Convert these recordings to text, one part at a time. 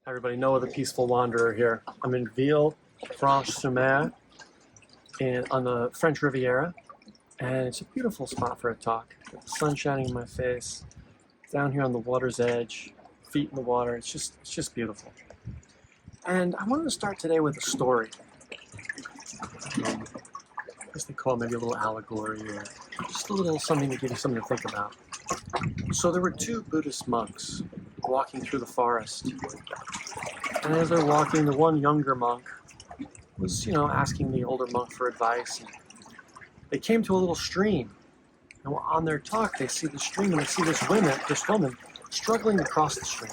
Everybody, Noah the Peaceful Wanderer here. I'm in Ville-Franche-sur-Mer on the French Riviera, and it's a beautiful spot for a talk. With the sun shining in my face, down here on the water's edge, feet in the water. It's just beautiful. And I wanted to start today with a story. I guess they call it maybe a little allegory or just a little something to give you something to think about. So there were two Buddhist monks walking through the forest. And as they're walking, the one younger monk was, asking the older monk for advice. And they came to a little stream. And on their talk, they see the stream and they see this woman struggling to cross the stream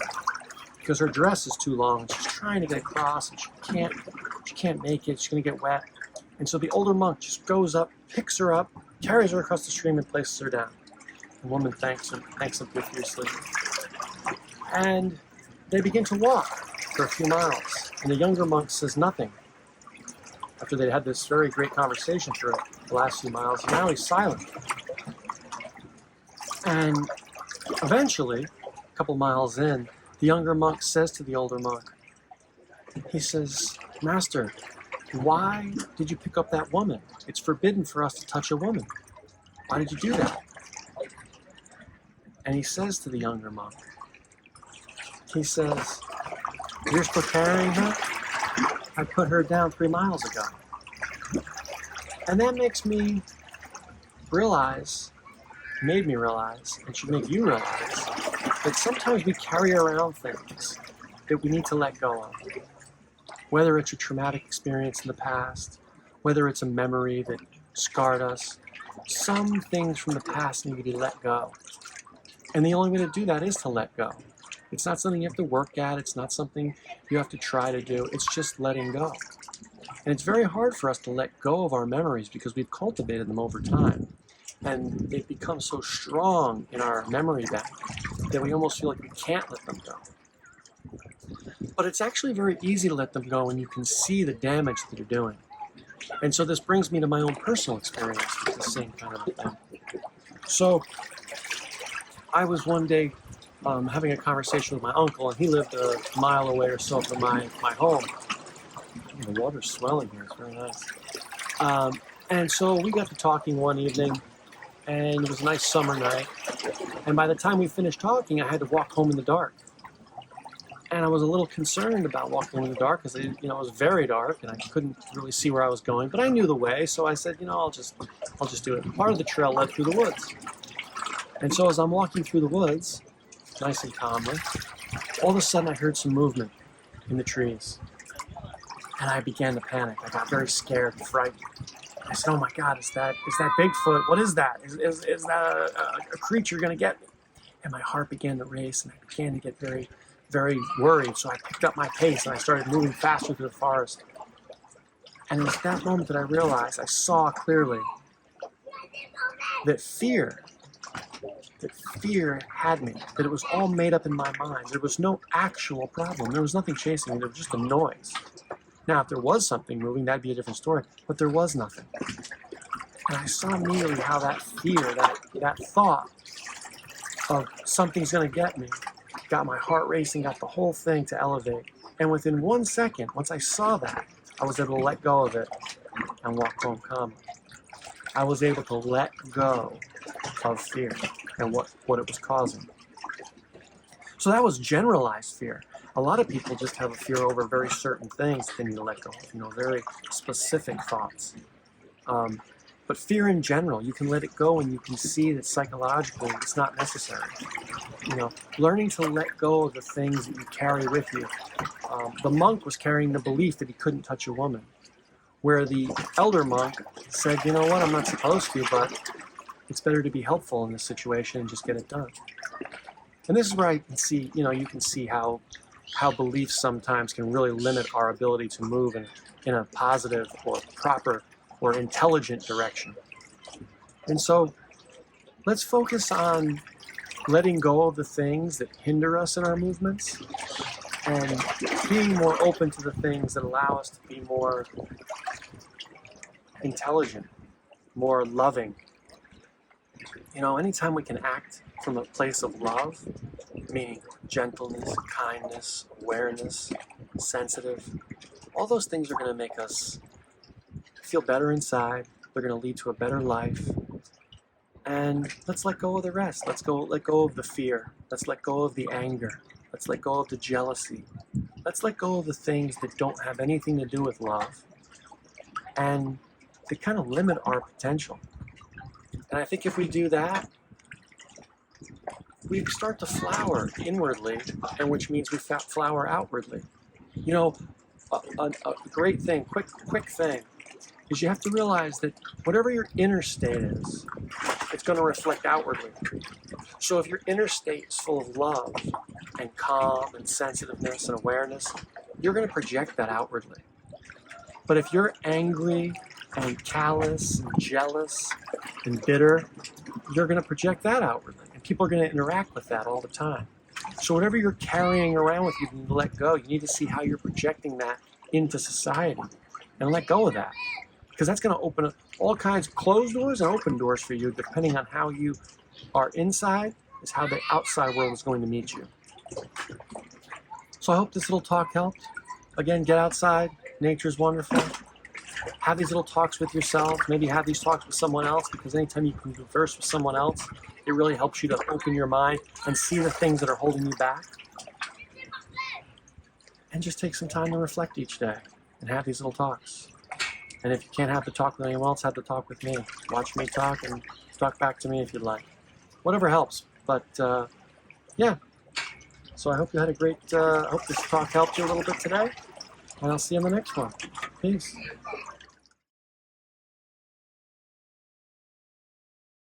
because her dress is too long. And she's trying to get across and she can't make it. She's going to get wet. And so the older monk just goes up, picks her up, carries her across the stream and places her down. The woman thanks him profusely. And they begin to walk for a few miles. And the younger monk says nothing. After they had this very great conversation for the last few miles, now he's silent. And eventually, a couple miles in, the younger monk says to the older monk, he says, "Master, why did you pick up that woman? It's forbidden for us to touch a woman. Why did you do that?" And he says to the younger monk, he says, "You're still carrying her? I put her down 3 miles ago." And that made me realize, and should make you realize, that sometimes we carry around things that we need to let go of. Whether it's a traumatic experience in the past, whether it's a memory that scarred us, some things from the past need to be let go. And the only way to do that is to let go. It's not something you have to work at. It's not something you have to try to do. It's just letting go. And it's very hard for us to let go of our memories because we've cultivated them over time. And they've become so strong in our memory bank that we almost feel like we can't let them go. But it's actually very easy to let them go when you can see the damage that you're doing. And so this brings me to my own personal experience with the same kind of thing. So I was one day having a conversation with my uncle, and he lived a mile away or so from my home. The water's swelling here. It's very nice. And so we got to talking one evening, and it was a nice summer night. And by the time we finished talking, I had to walk home in the dark. And I was a little concerned about walking in the dark because it was very dark, and I couldn't really see where I was going. But I knew the way, so I said, I'll just do it. Part of the trail led through the woods. And so as I'm walking through the woods, nice and calmly, all of a sudden I heard some movement in the trees. And I began to panic. I got very scared and frightened. I said, "Oh my God, is that Bigfoot? What is that? Is that a creature going to get me?" And my heart began to race, and I began to get very, very worried. So I picked up my pace, and I started moving faster through the forest. And it was that moment that I realized, I saw clearly that fear had me, that it was all made up in my mind. There was no actual problem. There was nothing chasing me. There was just a noise. Now, if there was something moving, that'd be a different story, but there was nothing. And I saw immediately how that fear, that thought of something's going to get me, got my heart racing, got the whole thing to elevate. And within 1 second, once I saw that, I was able to let go of it and walk home calmly. I was able to let go of fear and what it was causing. So that was generalized fear. A lot of people just have a fear over very certain things that they need to let go of, very specific thoughts. But fear in general, you can let it go and you can see that psychologically it's not necessary. Learning to let go of the things that you carry with you. The monk was carrying the belief that he couldn't touch a woman, where the elder monk said, "You know what, I'm not supposed to, but it's better to be helpful in this situation and just get it done." And this is where I can see, you can see how beliefs sometimes can really limit our ability to move in a positive or proper or intelligent direction. And so let's focus on letting go of the things that hinder us in our movements and being more open to the things that allow us to be more intelligent, more loving, You know, anytime we can act from a place of love, meaning gentleness, kindness, awareness, sensitive, all those things are going to make us feel better inside. They're going to lead to a better life. And let's let go of the rest. Let go of the fear. Let's let go of the anger. Let's let go of the jealousy. Let's let go of the things that don't have anything to do with love and they kind of limit our potential. And I think if we do that, we start to flower inwardly, and which means we flower outwardly. You know, a great thing, quick thing, is you have to realize that whatever your inner state is, it's going to reflect outwardly. So if your inner state is full of love and calm and sensitiveness and awareness, you're going to project that outwardly. But if you're angry and callous and jealous and bitter, you're going to project that outwardly. And people are going to interact with that all the time. So whatever you're carrying around with you, you need to let go. You need to see how you're projecting that into society and let go of that. Because that's going to open up all kinds of closed doors and open doors for you, depending on how you are inside, is how the outside world is going to meet you. So I hope this little talk helped. Again, get outside. Nature's wonderful. Have these little talks with yourself. Maybe have these talks with someone else, because anytime you can converse with someone else, it really helps you to open your mind and see the things that are holding you back. And just take some time to reflect each day and have these little talks. And if you can't have the talk with anyone else, have the talk with me. Watch me talk and talk back to me if you'd like. Whatever helps. But yeah. So I hope you had a great, I hope this talk helped you a little bit today. And I'll see you in the next one. Peace.